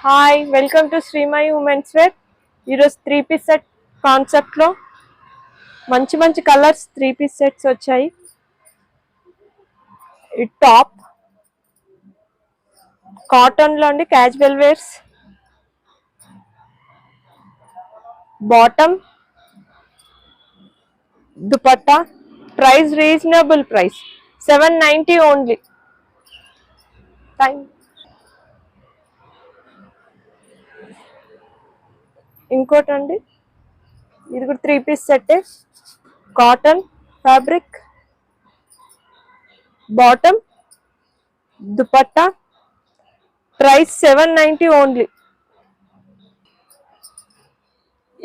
Hi welcome to Srimayi women's wear. ఈరోజు 3 piece set కాన్సెప్ట్లో మంచి మంచి కలర్స్ 3 పీస్ సెట్స్ వచ్చాయి. ఈ టాప్ కాటన్లో అండి, casual wears. Bottom dupatta. Price reasonable price, 790 only. ఇంకోటండి, ఇది కూడా 3 piece set. Cotton fabric, bottom dupatta. Price 790 only.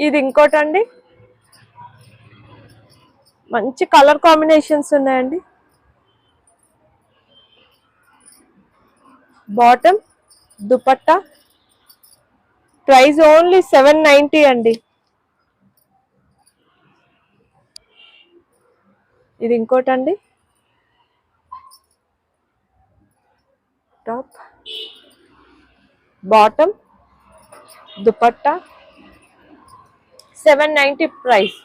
ఇది ఇంకోటండి, మంచి కలర్ కాంబినేషన్స్ ఉన్నాయండి. బాటమ్ దుపట్టా. ప్రైస్ ఓన్లీ 790 అండి. ఇది ఇంకోటండి, top bottom dupatta. 790 price.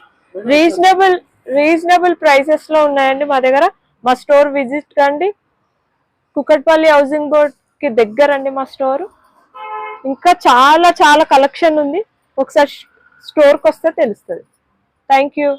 Reasonable prices లో ఉన్నాయండి మా దగ్గర. మా స్టోర్ విజిట్ కండి. కుకట్పల్లి హౌసింగ్ బోర్డ్ కి దగ్గర అండి మా స్టోర్. ఇంకా చాలా చాలా కలెక్షన్ ఉంది, ఒకసారి స్టోర్కి వస్తే తెలుస్తుంది. Thank you.